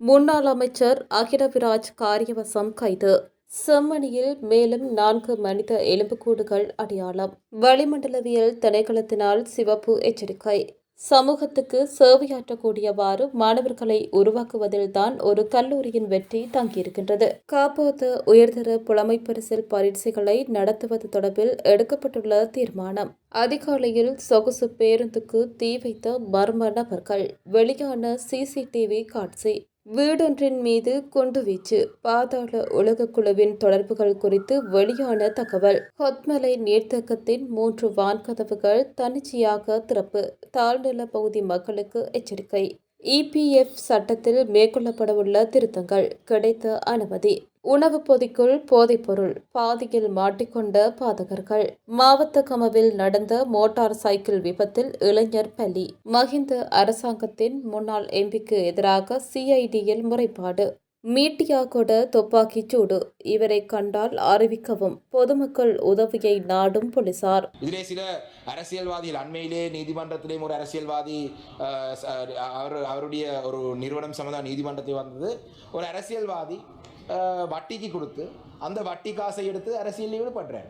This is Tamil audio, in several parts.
முன்னாள் அமைச்சர் அகிலவிராஜ் காரியவசம் கைது. செம்மணியில் மேலும் 4 மனித எலும்புக்கூடுகள் அடையாளம். வளிமண்டலவியல் திணைக்களத்தினால் சிவப்பு எச்சரிக்கை. சமூகத்துக்கு சேவையாற்றக்கூடியவாறு மாணவர்களை உருவாக்குவதில்தான் ஒரு கல்லூரியின் வெற்றி தங்கியிருக்கின்றது. காப்போது உயர்தர புலமைப்பரிசில் பரீட்சைகளை நடத்துவது தொடர்பில் எடுக்கப்பட்டுள்ள தீர்மானம். அதிகாலையில் சொகுசு பேருந்துக்கு தீ வைத்த மர்ம நபர்கள். வெளியான சிசிடிவி காட்சி. வீடொன்றின் மீது குண்டுவீச்சு. பாதாள உலக குழுவின் தொடர்புகள் குறித்து வெளியான தகவல். ஹொத்மலை நீர்த்தேக்கத்தின் 3 வான்கதவுகள் தன்னிச்சையாக திறப்பு. தாழ்நில பகுதி மக்களுக்கு எச்சரிக்கை. இபிஎஃப் சட்டத்தில் மேற்கொள்ளப்படவுள்ள திருத்தங்கள். கிடைத்த அனுமதி. உணவு பொதிக்குள் போதைப்பொருள். பாதியில் மாட்டிக்கொண்ட பாதகர்கள். மாவத்தகமவில் நடந்த மோட்டார் சைக்கிள் விபத்தில் இளைஞர் பலி. மஹிந்த அரசாங்கத்தின் முன்னாள் எம்பிக்கு எதிராக சிஐடியில் முறைப்பாடு. மீட்டியாகொட துப்பாக்கிச் சூடு. இவரை கண்டால் அறிவிக்கவும். பொதுமக்கள் உதவியை நாடும் போலீசார். இதிலே சில அரசியல்வாதிகள் அண்மையிலே நீதிமன்றத்திலேயும் ஒரு அரசியல்வாதி அவருடைய ஒரு நிறுவனம் சம்பந்த நீதிமன்றத்தில் வந்தது. ஒரு அரசியல்வாதி வட்டிக்கு கொடுத்து அந்த வட்டி காசை எடுத்து அரசியலில் ஈடுபடுறார்.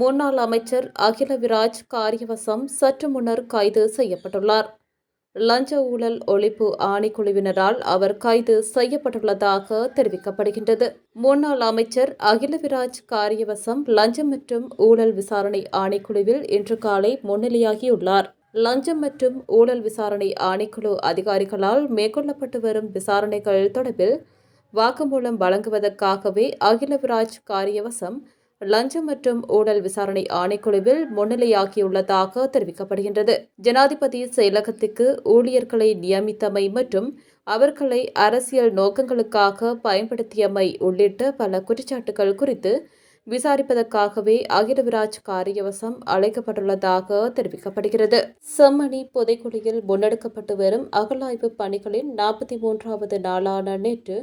முன்னாள் அமைச்சர் அகிலவிராஜ் காரியவசம் சற்று முன்னர் கைது செய்யப்பட்டுள்ளார். லஞ்ச ஊழல் ஒழிப்பு ஆணைக்குழுவினரால் அவர் கைது செய்யப்பட்டுள்ளதாக தெரிவிக்கப்படுகின்றது. முன்னாள் அமைச்சர் அகிலவிராஜ் காரியவசம் லஞ்சம் மற்றும் ஊழல் விசாரணை ஆணைக்குழுவில் இன்று காலை முன்னிலையாகியுள்ளார். லஞ்சம் மற்றும் ஊழல் விசாரணை ஆணைக்குழு அதிகாரிகளால் மேற்கொள்ளப்பட்டு வரும் விசாரணைகள் தொடர்பில் வாக்குமூலம் வழங்குவதற்காகவே அகிலவிராஜ் காரியவசம் லஞ்சம் மற்றும் ஊழல் விசாரணை ஆணைக்குழுவில் முன்னிலையாகியுள்ளதாக தெரிவிக்கப்படுகின்றது. ஜனாதிபதி செயலகத்துக்கு ஊழியர்களை நியமித்தமை மற்றும் அவர்களை அரசியல் நோக்கங்களுக்காக பயன்படுத்தியமை உள்ளிட்ட பல குற்றச்சாட்டுகள் குறித்து விசாரிப்பதற்காகவே அகிலவிராஜ் காரியவசம் அழைக்கப்பட்டுள்ளதாக தெரிவிக்கப்படுகிறது. செம்மணி புதைக்குழியில் முன்னெடுக்கப்பட்டு வரும் அகழாய்வு பணிகளின் 43வது நாளான நேற்று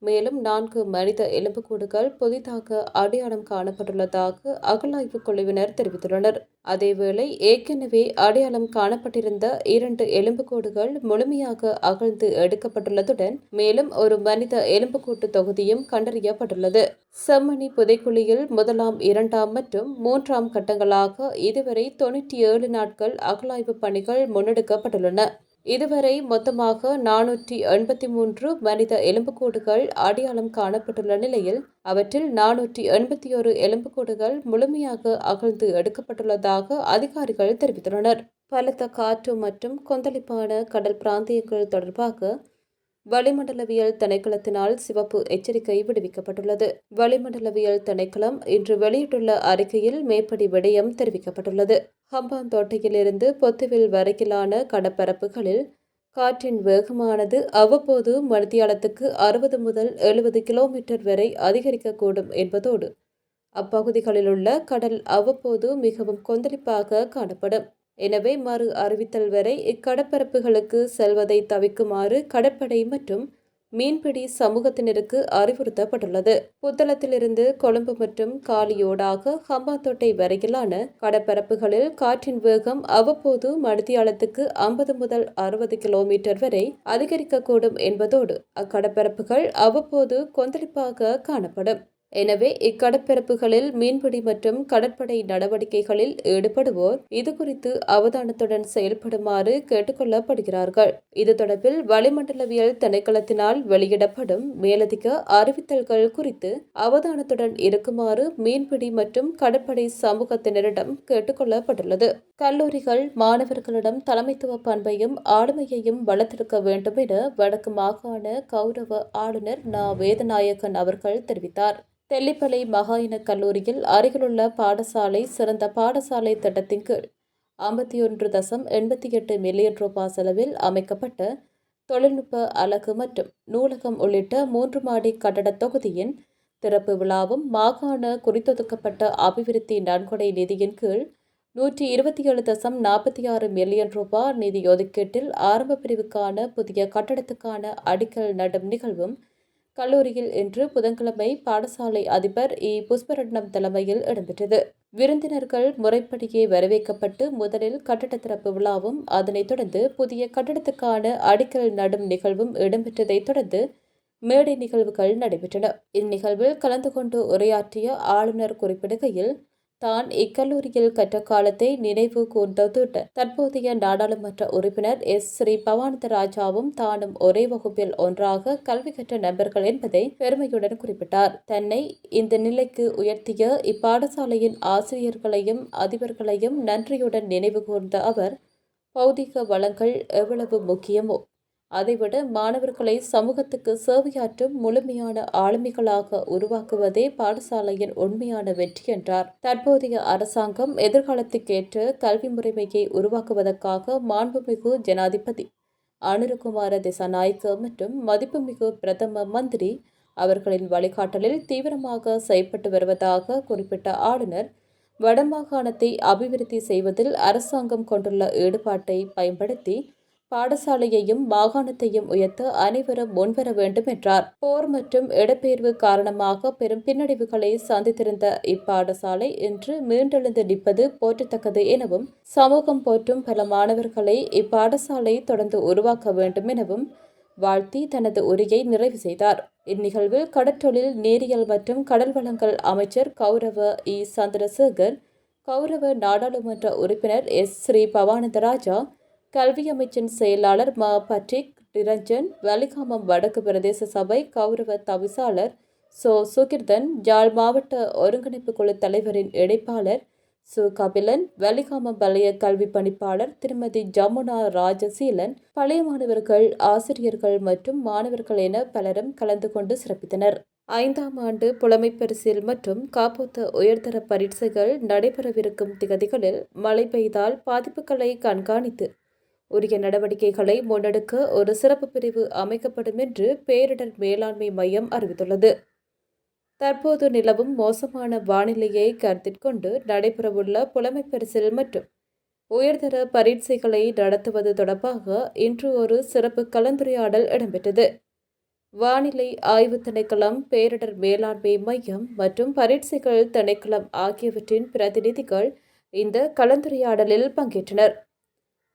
மேலும் 4 மனித எலும்புக்கூடுகள் புதிதாக அடையாளம் காணப்பட்டுள்ளதாக அகழாய்வு குழுவினர் தெரிவித்துள்ளனர். அதேவேளை ஏற்கனவே அடையாளம் காணப்பட்டிருந்த 2 எலும்புக்கூடுகள் முழுமையாக அகழ்ந்து எடுக்கப்பட்டுள்ளதுடன் மேலும் ஒரு மனித எலும்புக்கூட்டு தொகுதியும் கண்டறியப்பட்டுள்ளது. செம்மணி புதைக்குழியில் 1ஆம் 2ஆம் மற்றும் 3ஆம் கட்டங்களாக இதுவரை 97 நாட்கள் அகழாய்வு பணிகள் முன்னெடுக்கப்பட்டுள்ளன. இதுவரை மொத்தமாக 483 மனித எலும்புக்கூடுகள் அடையாளம் காணப்பட்டுள்ள நிலையில் அவற்றில் 481 எலும்புக்கூடுகள் முழுமையாக அகழ்ந்து எடுக்கப்பட்டுள்ளதாக அதிகாரிகள் தெரிவித்துள்ளனர். பலத்த காற்று மற்றும் கொந்தளிப்பான கடல் பிராந்தியங்கள் தொடர்பாக வளிமண்டலவியல் திணைக்களத்தினால் சிவப்பு எச்சரிக்கை விடுவிக்கப்பட்டுள்ளது. வளிமண்டலவியல் திணைக்களம் இன்று வெளியிட்டுள்ள அறிக்கையில் மேற்படி விடயம் தெரிவிக்கப்பட்டுள்ளது. ஹம்பாந்தோட்டையிலிருந்து பொத்துவில் வரையிலான கடற்பரப்புகளில் காற்றின் வேகமானது அவ்வப்போது மணித்தியாலத்துக்கு 60 முதல் 70 கிலோமீட்டர் வரை அதிகரிக்கக்கூடும் என்பதோடு அப்பகுதிகளிலுள்ள கடல் அவ்வப்போது மிகவும் கொந்தளிப்பாக காணப்படும். எனவே மறு அறிவித்தல் வரை இக்கடற்பரப்புகளுக்கு செல்வதை தவிர்க்குமாறு கடற்படை மற்றும் மீன்பிடி சமூகத்தினருக்கு அறிவுறுத்தப்பட்டுள்ளது. புத்தளத்திலிருந்து கொழும்பு மற்றும் காலியோடாக ஹம்பாந்தோட்டை வரையிலான கடற்பரப்புகளில் காற்றின் வேகம் அவ்வப்போது மணித்தியாலத்துக்கு 50 முதல் 60 கிலோமீட்டர் வரை அதிகரிக்கக்கூடும் என்பதோடு அக்கடற்பரப்புகள் அவ்வப்போது கொந்தளிப்பாக காணப்படும். எனவே இக்கடற்பரப்புகளில் மீன்பிடி மற்றும் கடற்படை நடவடிக்கைகளில் ஈடுபடுவோர் இதுகுறித்து அவதானத்துடன் செயல்படுமாறு கேட்டுக்கொள்ளப்படுகிறார்கள். இது தொடர்பில் வளிமண்டலவியல் திணைக்களத்தினால் வெளியிடப்படும் மேலதிக அறிவித்தல்கள் குறித்து அவதானத்துடன் இருக்குமாறு மீன்பிடி மற்றும் கடற்படை சமூகத்தினரிடம் கேட்டுக்கொள்ளப்பட்டுள்ளது. கல்லூரிகள் மாணவர்களிடம் தலைமைத்துவ பண்பையும் ஆளுமையையும் வளர்த்தெடுக்க வேண்டும் என வடக்கு மாகாண கௌரவ ஆளுநர் ந. வேதநாயகன் அவர்கள் தெரிவித்தார். தெல்லிப்பளை மகாயின கல்லூரியில் அருகிலுள்ள பாடசாலை சிறந்த பாடசாலை திட்டத்தின் கீழ் 51.88 மில்லியன் ரூபாய் செலவில் அமைக்கப்பட்ட தொழில்நுட்ப அலகு மற்றும் நூலகம் உள்ளிட்ட 3 மாடி கட்டடத் தொகுதியின் திறப்பு விழாவும் மாகாண குறித்தொதுக்கப்பட்ட அபிவிருத்தி நன்கொடை நிதியின் கீழ் 127.46 மில்லியன் ரூபாய் நிதி ஒதுக்கீட்டில் ஆரம்ப பிரிவுக்கான புதிய கட்டடத்துக்கான அடிக்கல் நடும் நிகழ்வும் கல்லூரியில் இன்று புதன்கிழமை பாடசாலை அதிபர் புஷ்பரட்னம் தலைமையில் இடம்பெற்றது. விருந்தினர்கள் முறைப்படியே வரவேற்கப்பட்டு முதலில் கட்டட திறப்பு விழாவும் அதனைத் தொடர்ந்து புதிய கட்டடத்துக்கான அடிக்கல் நடும் நிகழ்வும் இடம்பெற்றதைத் தொடர்ந்து மேடை நிகழ்வுகள் நடைபெற்றன. இந்நிகழ்வில் கலந்து கொண்டு உரையாற்றிய ஆளுநர் குறிப்பிடுகையில், தான் இக்கல்லூரியில் கற்ற காலத்தை நினைவு கூர்ந்ததுடன் தற்போதைய நாடாளுமன்ற உறுப்பினர் ஸ்ரீ பவானந்தராஜாவும் தானும் ஒரே வகுப்பில் ஒன்றாக கல்வி கற்ற நண்பர்கள் என்பதை பெருமையுடன் குறிப்பிட்டார். தன்னை இந்த நிலைக்கு உயர்த்திய இப்பாடசாலையின் ஆசிரியர்களையும் அதிபர்களையும் நன்றியுடன் நினைவு கூர்ந்த அவர், பௌதிக வளங்கள் எவ்வளவு முக்கியமோ அதைவிட மாணவர்களை சமூகத்துக்கு சேவையாற்றும் முழுமையான ஆளுமைகளாக உருவாக்குவதே பாடசாலையின் உண்மையான வெற்றி என்றார். தற்போதைய அரசாங்கம் எதிர்காலத்துக்கேற்ற கல்வி முறைமையை உருவாக்குவதற்காக மாண்புமிகு ஜனாதிபதி அனுரகுமார திசாநாயக்க மற்றும் மதிப்புமிகு பிரதம மந்திரி அவர்களின் வழிகாட்டலில் தீவிரமாக செயல்பட்டு வருவதாக குறிப்பிட்ட ஆளுநர், வடமாகாணத்தை அபிவிருத்தி செய்வதில் அரசாங்கம் கொண்டுள்ள ஈடுபாட்டை பயன்படுத்தி பாடசாலையையும் மாகாணத்தையும் உயர்த்த அனைவரும் முன்வர வேண்டும் என்றார். போர் மற்றும் இடப்பெயர்வு காரணமாக பெரும் பின்னடைவுகளை சந்தித்திருந்த இப்பாடசாலை இன்று மீண்டெழுந்து நிற்பது போற்றத்தக்கது எனவும், சமூகம் போற்றும் பல மாணவர்களை இப்பாடசாலை தொடர்ந்து உருவாக்க வேண்டும் எனவும் வாழ்த்தி தனது உரையை நிறைவு செய்தார். இந்நிகழ்வில் கடற்றொழில், நீரியல் மற்றும் கடல் வளங்கள் அமைச்சர் கௌரவ சந்திரசேகர், கௌரவ நாடாளுமன்ற உறுப்பினர் ஸ்ரீ பவானந்தராஜா, கல்வி அமைச்சின் செயலாளர் பட்ரிக் நிரஞ்சன், வலிகாமம் வடக்கு பிரதேச சபை கௌரவ தவிசாளர் சுகிர்தன், யாழ் மாவட்ட ஒருங்கிணைப்பு குழு தலைவரின் இணைப்பாளர் கபிலன், வலிகாமம் வலய கல்வி பணிப்பாளர் திருமதி ஜமுனா ராஜசீலன், பழைய மாணவர்கள், ஆசிரியர்கள் மற்றும் மாணவர்கள் என பலரும் கலந்து கொண்டு சிறப்பித்தனர். 5ஆம் ஆண்டு புலமைப் பரிசில் மற்றும் காப்போத்த உயர்தர பரீட்சைகள் நடைபெறவிருக்கும் திகதிகளில் மழை பெய்தால் பாதிப்புகளை கண்காணித்து உரிய நடவடிக்கைகளை முன்னெடுக்க ஒரு சிறப்பு பிரிவு அமைக்கப்படும் என்று பேரிடர் மேலாண்மை மையம் அறிவித்துள்ளது. தற்போது நிலவும் மோசமான வானிலையை கருத்தில் கொண்டு நடைபெறவுள்ள புலமைப் பரிசில் மற்றும் உயர்தர பரீட்சைகளை நடத்துவது தொடர்பாக இன்று ஒரு சிறப்பு கலந்துரையாடல் இடம்பெற்றது. வானிலை ஆய்வு திணைக்களம், பேரிடர் மேலாண்மை மையம் மற்றும் பரீட்சைகள் திணைக்களம் ஆகியவற்றின் பிரதிநிதிகள் இந்த கலந்துரையாடலில் பங்கேற்றனர்.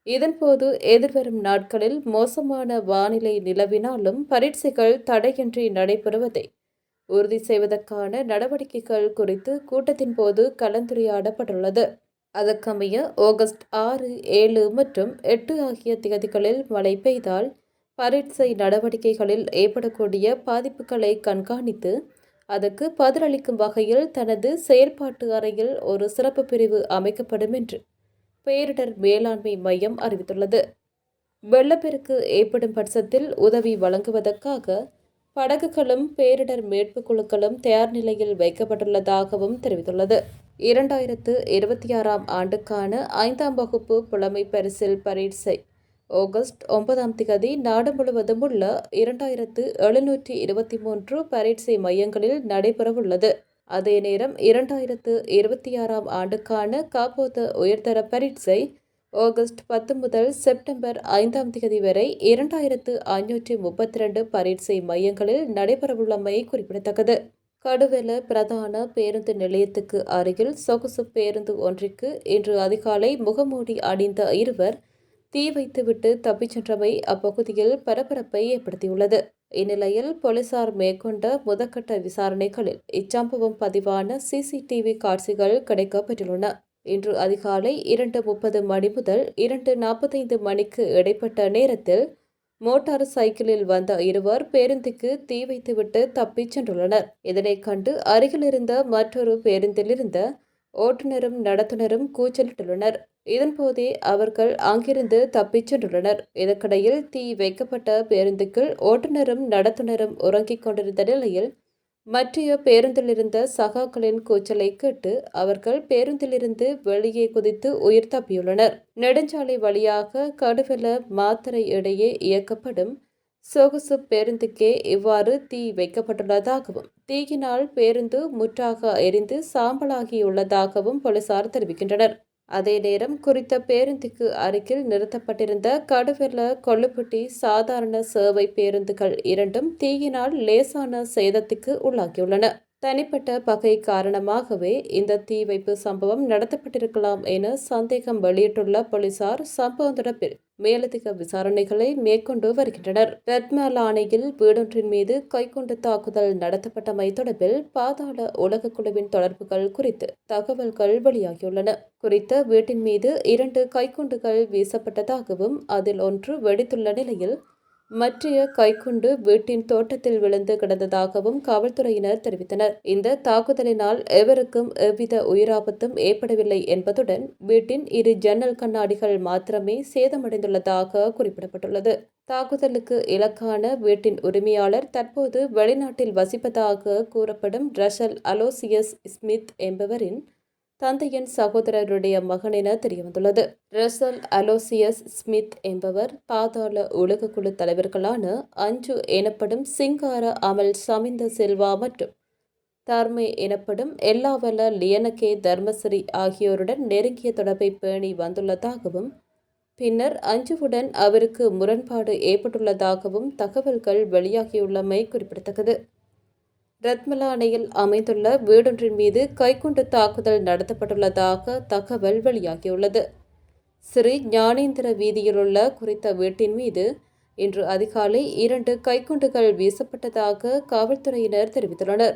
இதன்போது எதிர்வரும் நாட்களில் மோசமான வானிலை நிலவினாலும் பரீட்சைகள் தடையின்றி நடைபெறுவதை உறுதி செய்வதற்கான நடவடிக்கைகள் குறித்து கூட்டத்தின் போது கலந்துரையாடப்பட்டுள்ளது. அதற்கமைய ஆகஸ்ட் 6, 7 மற்றும் 8 ஆகிய திகதிகளில் மழை பெய்தால் பரீட்சை நடவடிக்கைகளில் ஏற்படக்கூடிய பாதிப்புகளை கண்காணித்து அதற்கு பதிலளிக்கும் வகையில் தனது செயற்பாட்டு அறையில் ஒரு சிறப்பு பிரிவு அமைக்கப்படும் என்று பேரிடர் மேலாண்மை மையம் அறிவித்துள்ளது. வெள்ளப்பெருக்கு ஏற்படும் பட்சத்தில் உதவி வழங்குவதற்காக படகுகளும் பேரிடர் மீட்பு குழுக்களும் தயார் நிலையில் வைக்கப்பட்டுள்ளதாகவும் தெரிவித்துள்ளது. 2026ஆம் ஆண்டுக்கான 5ஆம் வகுப்பு புலமை பரிசில் பரீட்சை ஆகஸ்ட் 9ஆம் திகதி நாடு முழுவதும் உள்ள 2723 பரீட்சை மையங்களில் நடைபெறவுள்ளது. அதே நேரம் 2026ஆம் ஆண்டுக்கான காப்போத்த உயர்தர பரீட்சை ஆகஸ்ட் 10 முதல் செப்டம்பர் 5ஆம் திகதி வரை 2532 பரீட்சை மையங்களில் நடைபெறவுள்ளமை குறிப்பிடத்தக்கது. கடுவெல பிரதான பேருந்து நிலையத்துக்கு அருகில் சொகுசு பேருந்து ஒன்றிற்கு இன்று அதிகாலை முகமூடி அணிந்த இருவர் தீ வைத்துவிட்டு தப்பிச் சென்றமை அப்பகுதியில் பரபரப்பை ஏற்படுத்தியுள்ளது. இந்நிலையில் போலீசார் மேற்கொண்ட முதற்கட்ட விசாரணைகளில் இச்சம்பவம் பதிவான CCTV காட்சிகள் கிடைக்கப்பெற்றுள்ளன. இன்று அதிகாலை 2:30 மணி முதல் 2:45 மணிக்கு இடைப்பட்ட நேரத்தில் மோட்டார் சைக்கிளில் வந்த இருவர் பேருந்துக்கு தீ வைத்துவிட்டு தப்பிச் சென்றுள்ளனர். இதனைக் கண்டு அருகிலிருந்த மற்றொரு பேருந்திலிருந்த ஓட்டுநரும் நடத்துனரும் கூச்சலிட்டுள்ளனர். இதன்போதே அவர்கள் அங்கிருந்து தப்பிச் சென்றுள்ளனர். இதற்கிடையில் தீ வைக்கப்பட்ட பேருந்துக்குள் ஓட்டுநரும் நடத்துனரும் உறங்கிக் கொண்டிருந்த நிலையில் மற்றைய பேருந்திலிருந்த சகாக்களின் கூச்சலை கேட்டு அவர்கள் பேருந்திலிருந்து வெளியே குதித்து உயிர் தப்பியுள்ளனர். நெடுஞ்சாலை வழியாக கடுவெல மாத்தறை இடையே இயக்கப்படும் சொகுசு பேருந்துக்கே இவ்வாறு தீ வைக்கப்பட்டுள்ளதாகவும் தீயினால் பேருந்து முற்றாக எரிந்து சாம்பலாகியுள்ளதாகவும் போலீசார் தெரிவிக்கின்றனர். அதே நேரம் குறித்த பேருந்துக்கு அருகில் நிறுத்தப்பட்டிருந்த கடுவெல கொள்ளுப்பட்டி சாதாரண சேவை பேருந்துகள் இரண்டும் தீயினால் லேசான சேதத்துக்கு உள்ளாகியுள்ளன. தனிப்பட்ட பகை காரணமாகவே இந்த தீ வைப்பு சம்பவம் நடத்தப்பட்டிருக்கலாம் என சந்தேகம் வெளியிட்டுள்ள போலீசார் சம்பவம் தொடர்பில் மேலதிக விசாரணைகளை மேற்கொண்டு வருகின்றனர். ரத்மலானையில் வீடொன்றின் மீது கைக்குண்டு தாக்குதல் நடத்தப்பட்டமை தொடர்பில் பாதாள உலக குழுவின் தொடர்புகள் குறித்து தகவல்கள் வெளியாகியுள்ளன. குறித்த வீட்டின் மீது 2 கைக்குண்டுகள் வீசப்பட்டதாகவும் அதில் ஒன்று வெடித்துள்ள நிலையில் மற்றைய கைக்குண்டு வீட்டின் தோட்டத்தில் விழுந்து கிடந்ததாகவும் காவல்துறையினர் தெரிவித்தனர். இந்த தாக்குதலினால் எவருக்கும் எவ்வித உயிராபத்தும் ஏற்படவில்லை என்பதுடன் வீட்டின் 2 ஜன்னல் கண்ணாடிகள் மாத்திரமே சேதமடைந்துள்ளதாக குறிப்பிடப்பட்டுள்ளது. தாக்குதலுக்கு இலக்கான வீட்டின் உரிமையாளர் தற்போது வெளிநாட்டில் வசிப்பதாக கூறப்படும் ரசல் அலோசியஸ் ஸ்மித் என்பவரின் தந்தையின் சகோதரருடைய மகன் என தெரியவந்துள்ளது. ரசல் அலோசியஸ் ஸ்மித் என்பவர் பாதாள உலக குழு தலைவர்களான அஞ்சு எனப்படும் சிங்கார அமல் சமிந்த சில்வா மற்றும் தர்மே எனப்படும் எல்லாவல்ல லியனகே தர்மசிறி ஆகியோருடன் நெருங்கிய தொடர்பை பேணி வந்துள்ளதாகவும் பின்னர் அஞ்சுவுடன் அவருக்கு முரண்பாடு ஏற்பட்டுள்ளதாகவும் தகவல்கள் வெளியாகியுள்ளமை குறிப்பிடத்தக்கது. ரத்மலானையில் அமைந்துள்ள வீடொன்றின் மீது கைக்குண்டு தாக்குதல் நடத்தப்பட்டுள்ளதாக தகவல் வெளியாகியுள்ளது. ஸ்ரீ ஞானேந்திர வீதியிலுள்ள குறித்த வீட்டின் மீது இன்று அதிகாலை 2 கைக்குண்டுகள் வீசப்பட்டதாக காவல்துறையினர் தெரிவித்துள்ளனர்.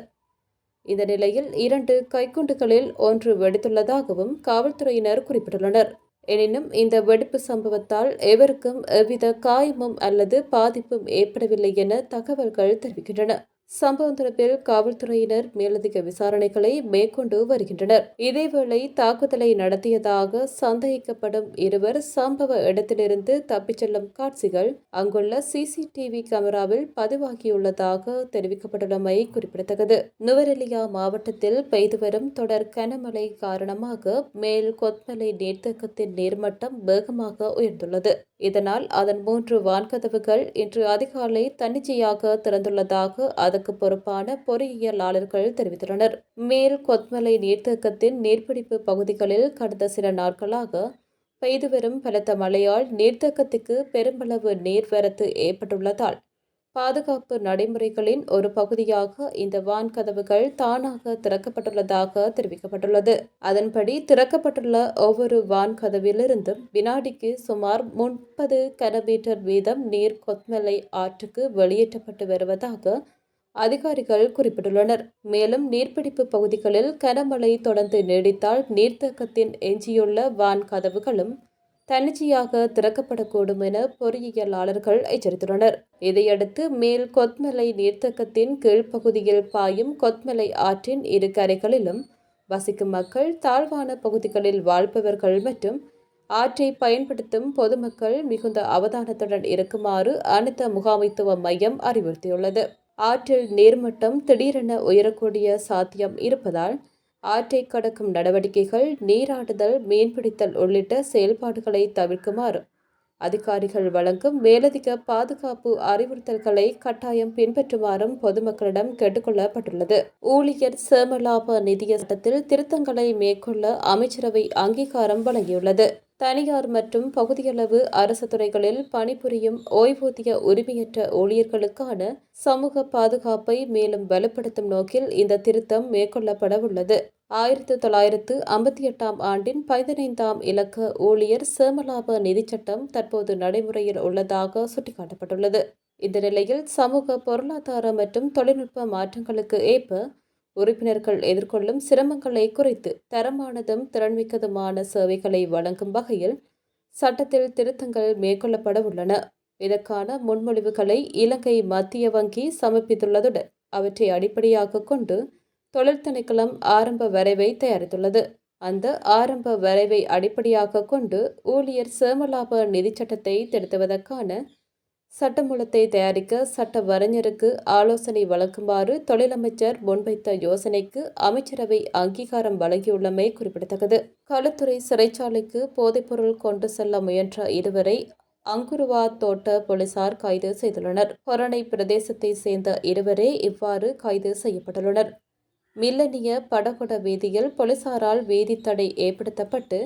இந்த நிலையில் 2 கைக்குண்டுகளில் ஒன்று வெடித்துள்ளதாகவும் காவல்துறையினர் குறிப்பிட்டுள்ளனர். எனினும் இந்த வெடிப்பு சம்பவத்தால் எவருக்கும் எவ்வித காயமும் அல்லது பாதிப்பும் ஏற்படவில்லை என தகவல்கள் தெரிவிக்கின்றன. சம்பவம் தொடர்பில் காவல்துறையினர் மேலதிக விசாரணைகளை மேற்கொண்டு வருகின்றனர். இதேவேளை தாக்குதலை நடத்தியதாக சந்தேகிக்கப்படும் இருவர் சம்பவ இடத்திலிருந்து தப்பிச் செல்லும் காட்சிகள் அங்குள்ள CCTV கேமராவில் பதிவாகியுள்ளதாக தெரிவிக்கப்பட்டுள்ளமை குறிப்பிடத்தக்கது. நுவரெலியா மாவட்டத்தில் பெய்து வரும் தொடர் கனமழை காரணமாக மேல் கொத்மலை நீர்த்தேக்கத்தின் நீர்மட்டம் வேகமாக உயர்ந்துள்ளது. இதனால் அதன் 3 வான்கதவுகள் இன்று அதிகாலை தன்னிச்சையாக திறந்துள்ளதாக அதற்கு பொறுப்பான பொறியியலாளர்கள் தெரிவித்துள்ளனர். மேல் கொத்மலை நீர்த்தேக்கத்தின் நீர்பிடிப்பு பகுதிகளில் கடந்த சில நாட்களாக பெய்து வரும் பலத்த மழையால் நீர்த்தேக்கத்துக்கு பெருமளவு நீர்வரத்து ஏற்பட்டுள்ளதால் பாதுகாப்பு நடைமுறைகளின் ஒரு பகுதியாக இந்த வான்கதவுகள் தானாக திறக்கப்பட்டுள்ளதாக தெரிவிக்கப்பட்டுள்ளது. அதன்படி திறக்கப்பட்டுள்ள ஒவ்வொரு வான்கதவிலிருந்தும் வினாடிக்கு சுமார் 30 கனமீட்டர் வீதம் நீர் கொத்மலை ஆற்றுக்கு வெளியேற்றப்பட்டு வருவதாக அதிகாரிகள் குறிப்பிட்டுள்ளனர். மேலும் நீர்பிடிப்பு பகுதிகளில் கனமழை தொடர்ந்து நீடித்தால் நீர்த்தேக்கத்தின் எஞ்சியுள்ள வான் கதவுகளும் தன்னிச்சையாக திறக்கப்படக்கூடும் என பொறியியலாளர்கள் எச்சரித்துள்ளனர். இதையடுத்து மேல் கொத்மலை நீர்த்தேக்கத்தின் கீழ்ப்பகுதியில் பாயும் கொத்மலை ஆற்றின் 2 கரைகளிலும் வசிக்கும் மக்கள், தாழ்வான பகுதிகளில் வாழ்பவர்கள் மற்றும் ஆற்றை பயன்படுத்தும் பொதுமக்கள் மிகுந்த அவதானத்துடன் இருக்குமாறு அனைத்து முகாமைத்துவ மையம் அறிவுறுத்தியுள்ளது. ஆற்றில் நீர்மட்டம் திடீரென உயரக்கூடிய சாத்தியம் இருப்பதால் ஆற்றை கடக்கும் நடவடிக்கைகள், நீராடுதல், மீன்பிடித்தல் உள்ளிட்ட செயல்பாடுகளை தவிர்க்குமாறு அதிகாரிகள் வழங்கும் மேலதிக பாதுகாப்பு அறிவுறுத்தல்களை கட்டாயம் பின்பற்றுமாறும் பொதுமக்களிடம் கேட்டுக்கொள்ளப்பட்டுள்ளது. ஊழியர் சேமலாப நிதிய சட்டத்தில் திருத்தங்களை மேற்கொள்ள அமைச்சரவை அங்கீகாரம் வழங்கியுள்ளது. தனியார் மற்றும் பகுதியளவு அரசு துறைகளில் பணிபுரியும் ஓய்வூதிய உரிமையற்ற ஊழியர்களுக்கான சமூக பாதுகாப்பை மேலும் பலப்படுத்தும் நோக்கில் இந்த திருத்தம் மேற்கொள்ளப்படவுள்ளது. 1958 ஆண்டின் 15ஆம் இலக்க ஊழியர் சேமலாப நிதி சட்டம் தற்போது நடைமுறையில் உள்ளதாக சுட்டிக்காட்டப்பட்டுள்ளது. இந்த நிலையில் சமூக பொருளாதார மற்றும் தொழில்நுட்ப மாற்றங்களுக்கு ஏற்ப உறுப்பினர்கள் எதிர்கொள்ளும் சிரமங்களை குறைத்து தரமானதும் திறன்மிக்கதுமான சேவைகளை வழங்கும் வகையில் சட்டத்தில் திருத்தங்கள் மேற்கொள்ளப்பட உள்ளன. இதற்கான முன்மொழிவுகளை இலங்கை மத்திய வங்கி சமர்ப்பித்துள்ளதுடன் அவற்றை அடிப்படையாக கொண்டு தொழில் திணைக்களம் ஆரம்ப வரைவை தயாரித்துள்ளது. அந்த ஆரம்ப வரைவை அடிப்படையாக கொண்டு ஊழியர் சேமலாப நிதி சட்டத்தை திருத்துவதற்கான சட்டமூலத்தை தயாரிக்க சட்ட வரைஞருக்கு ஆலோசனை வழங்குமாறு தொழிலமைச்சர் முன்வைத்த யோசனைக்கு அமைச்சரவை அங்கீகாரம் வழங்கியுள்ளமை குறிப்பிடத்தக்கது. களுத்துறை சிறைச்சாலைக்கு போதைப்பொருள் கொண்டு செல்ல முயன்ற இருவரை அங்குருவா தோட்ட போலீசார் கைது செய்துள்ளனர். கொரணை பிரதேசத்தை சேர்ந்த இருவரே இவ்வாறு கைது செய்யப்பட்டுள்ளனர். மில்லனிய படகொட வீதியில் போலீசாரால் வீதி தடை ஏற்படுத்தப்பட்டு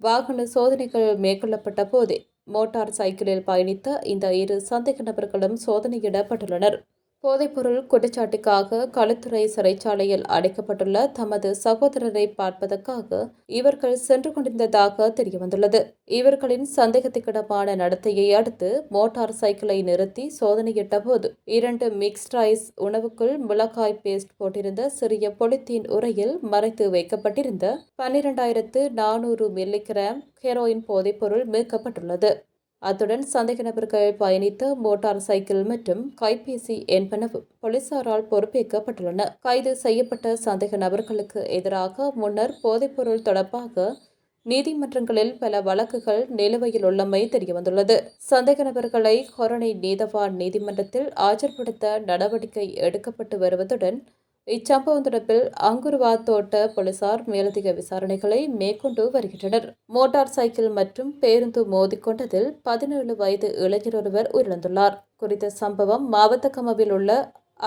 வாகன சோதனைகள் மேற்கொள்ளப்பட்ட போதே மோட்டார் சைக்கிளில் பயணித்த இந்த இரு சந்தேக நபர்களும் சோதனையிடப்பட்டுள்ளனர். போதைப்பொருள் குற்றச்சாட்டுக்காக களுத்துறை சிறைச்சாலையில் அடைக்கப்பட்டுள்ள தமது சகோதரரை பார்ப்பதற்காக இவர்கள் சென்று கொண்டிருந்ததாக தெரியவந்துள்ளது. இவர்களின் சந்தேகத்துக்கிடமான நடத்தையை அடுத்து மோட்டார் சைக்கிளை நிறுத்தி சோதனையிட்ட போது 2 மிக்ஸ்ட் ரைஸ் உணவுக்குள் மிளகாய் பேஸ்ட் போட்டிருந்த சிறிய பொலித்தீன் உரையில் மறைத்து வைக்கப்பட்டிருந்த 12,400 மில்லிகிராம் ஹெரோயின் போதைப்பொருள் மீட்கப்பட்டுள்ளது. அத்துடன் சந்தேக நபர்கள் பயணித்த மோட்டார் சைக்கிள் மற்றும் கைபேசி என்பனவும் போலீசாரால் பொறுப்பேற்கப்பட்டுள்ளன. கைது செய்யப்பட்ட சந்தேக நபர்களுக்கு எதிராக முன்னர் போதைப்பொருள் தொடர்பாக நீதிமன்றங்களில் பல வழக்குகள் நிலுவையில் உள்ளமை தெரியவந்துள்ளது. சந்தேக நபர்களை கொரணை நீதவான் நீதிமன்றத்தில் ஆஜர்படுத்த நடவடிக்கை எடுக்கப்பட்டு வருவதுடன் இச்சம்பவம் தொடர்பில் அங்குருவாத்தோட்ட போலீசார் மேலதிக விசாரணைகளை மேற்கொண்டு வருகின்றனர். மோட்டார் சைக்கிள் மற்றும் பேருந்து மோதிக்கொண்டதில் 17 வயது இளைஞர் ஒருவர் உயிரிழந்துள்ளார். குறித்த சம்பவம் மாவத்தகமவில் உள்ள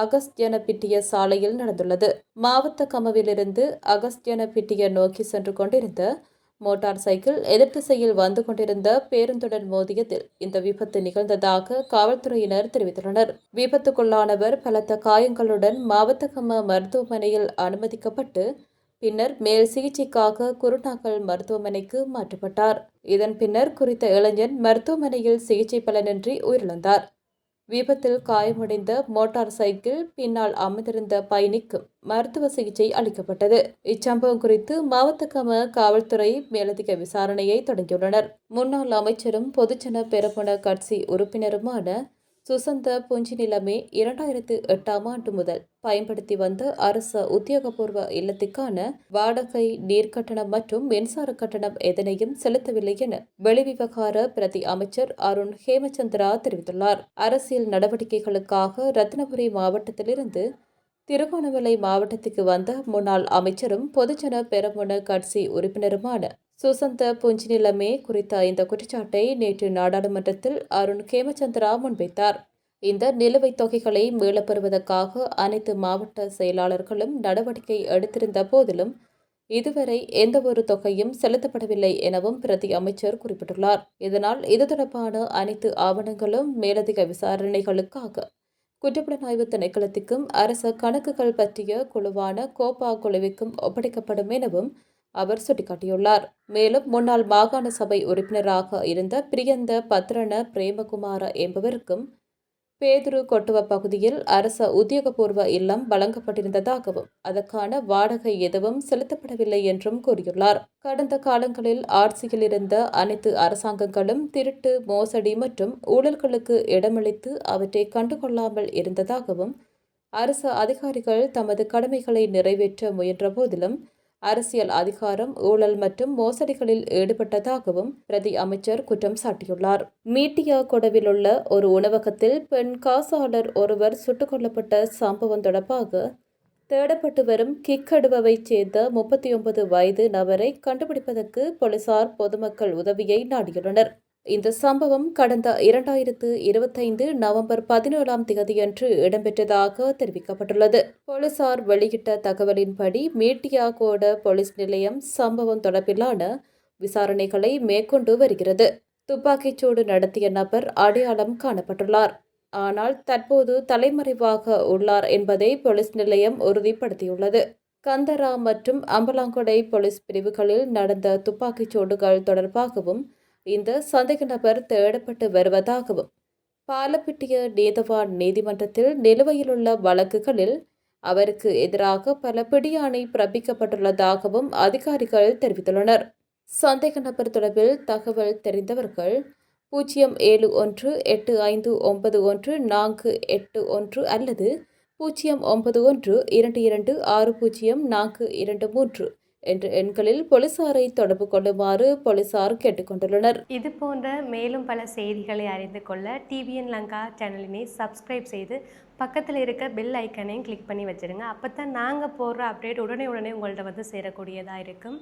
அகஸ்தியனபிட்டிய சாலையில் நடந்துள்ளது. மாவத்தகமவிலிருந்து அகஸ்தியனபிட்டிய நோக்கி சென்று கொண்டிருந்த மோட்டார் சைக்கிள் எதிர் திசையில் வந்து கொண்டிருந்த பேருந்துடன் மோதியதில் இந்த விபத்து நிகழ்ந்ததாக காவல்துறையினர் தெரிவித்துள்ளனர். விபத்துக்குள்ளானவர் பலத்த காயங்களுடன் மாவத்தகம மருத்துவமனையில் அனுமதிக்கப்பட்டு பின்னர் மேல் சிகிச்சைக்காக குருநாகல் மருத்துவமனைக்கு மாற்றப்பட்டார். இதன் பின்னர் குறித்த இளைஞன் மருத்துவமனையில் சிகிச்சை பலனின்றி உயிரிழந்தார். விபத்தில் காயமடைந்த மோட்டார் சைக்கிள் பின்னால் அமர்ந்திருந்த பயணிக்கும் மருத்துவ சிகிச்சை அளிக்கப்பட்டது. இச்சம்பவம் குறித்து மாவத்தகம காவல்துறை மேலதிக விசாரணையை தொடங்கியுள்ளனர். முன்னாள் அமைச்சரும் பொதுஜன பெரமுன கட்சி உறுப்பினருமான சுசந்த புஞ்சிநிலமே 2008ஆம் ஆண்டு முதல் பயன்படுத்தி வந்த அரச உத்தியோகபூர்வ இல்லத்துக்கான வாடகை, நீர்க்கட்டணம் மற்றும் மின்சார கட்டணம் எதனையும் செலுத்தவில்லை என வெளிவிவகார பிரதி அமைச்சர் அருண் ஹேமச்சந்திரா தெரிவித்துள்ளார். அரசியல் நடவடிக்கைகளுக்காக ரத்தினபுரி மாவட்டத்திலிருந்து திருகோணமலை மாவட்டத்துக்கு வந்த முன்னாள் அமைச்சரும் பொதுஜன பெரமுன கட்சி உறுப்பினருமான சுசந்த புஞ்சிநிலமே குறித்த இந்த குற்றச்சாட்டை நேற்று நாடாளுமன்றத்தில் அருண் ஹேமச்சந்திரா முன்வைத்தார். இந்த நிலுவைத் தொகைகளை மீளப் பெறுவதற்காக அனைத்து மாவட்ட செயலாளர்களும் நடவடிக்கை எடுத்திருந்த போதிலும் இதுவரை எந்தவொரு தொகையும் செலுத்தப்படவில்லை எனவும் பிரதி அமைச்சர் குறிப்பிட்டுள்ளார். இதனால் இது தொடர்பான அனைத்து ஆவணங்களும் மேலதிக விசாரணைகளுக்காக குற்றப்புலனாய்வு திணைக்களத்துக்கும் அரச கணக்குகள் பற்றிய குழுவான கோப்பா குழுவிற்கும் ஒப்படைக்கப்படும் எனவும் அவர் சுட்டிக்காட்டியுள்ளார். மேலும் முன்னாள் மாகாண சபை உறுப்பினராக இருந்த பிரியந்த பத்ரன பிரேமகுமார என்பவருக்கும் பேதுரு கொட்டுவ பகுதியில் அரச உத்தியோகபூர்வ இல்லம் வழங்கப்பட்டிருந்ததாகவும் அதற்கான வாடகை எதுவும் செலுத்தப்படவில்லை என்றும் கூறியுள்ளார். கடந்த காலங்களில் ஆட்சியில் இருந்த அனைத்து அரசாங்கங்களும் திருட்டு, மோசடி மற்றும் ஊழல்களுக்கு இடமளித்து அவற்றை கண்டுகொள்ளாமல் இருந்ததாகவும் அரசு அதிகாரிகள் தமது கடமைகளை நிறைவேற்ற முயன்ற போதிலும் அரசியல் அதிகாரம், ஊழல் மற்றும் மோசடிகளில் ஈடுபட்டதாகவும் பிரதி அமைச்சர் குற்றம் சாட்டியுள்ளார். மீட்டியா கொடவில் உள்ள ஒரு உணவகத்தில் பெண் காசாளர் ஒருவர் சுட்டுக் கொல்லப்பட்ட சம்பவம் தொடர்பாக தேடப்பட்டு வரும் கிக்கடுவைச் சேர்ந்த 39 வயது நபரை கண்டுபிடிப்பதற்கு போலீசார் பொதுமக்கள் உதவியை நாடியுள்ளனர். இந்த சம்பவம் கடந்த 2025 நவம்பர் 17ஆம் தேதியன்று இடம்பெற்றதாக தெரிவிக்கப்பட்டுள்ளது. போலீசார் வெளியிட்ட தகவலின்படி மீட்டியாகோட போலீஸ் நிலையம் சம்பவம் தொடர்பிலான விசாரணைகளை மேற்கொண்டு வருகிறது. துப்பாக்கிச்சூடு நடத்திய நபர் அடையாளம் காணப்பட்டுள்ளார். ஆனால் தற்போது தலைமறைவாக உள்ளார் என்பதை போலீஸ் நிலையம் உறுதிப்படுத்தியுள்ளது. கந்தரா மற்றும் அம்பலாங்கொடை போலீஸ் பிரிவுகளில் நடந்த துப்பாக்கிச்சூடுகள் தொடர்பாகவும் இந்த சந்தேக நபர் தேடப்பட்டு வருவதாகவும் பாலப்பிட்டிய நீதவான் நீதிமன்றத்தில் நிலுவையிலுள்ள வழக்குகளில் அவருக்கு எதிராக பல பிடியாணை பிறப்பிக்கப்பட்டுள்ளதாகவும் அதிகாரிகள் தெரிவித்துள்ளனர். சந்தேக நபர் தொடர்பில் தகவல் தெரிந்தவர்கள் 0718591 அல்லது 0912260423 என்ற எண்களில் போலீசாரை தொடர்பு கொள்ளுமாறு போலீசார் கேட்டுக்கொண்டுள்ளனர். இது போன்ற மேலும் பல செய்திகளை அறிந்து கொள்ள டிவிஎன் லங்கா சேனலினை சப்ஸ்கிரைப் செய்து பக்கத்தில் இருக்க பெல் ஐக்கனையும் கிளிக் பண்ணி வச்சுருங்க. அப்போ தான் நாங்கள் போடுற அப்டேட் உடனே உங்கள்கிட்ட வந்து சேரக்கூடியதாக இருக்கும்.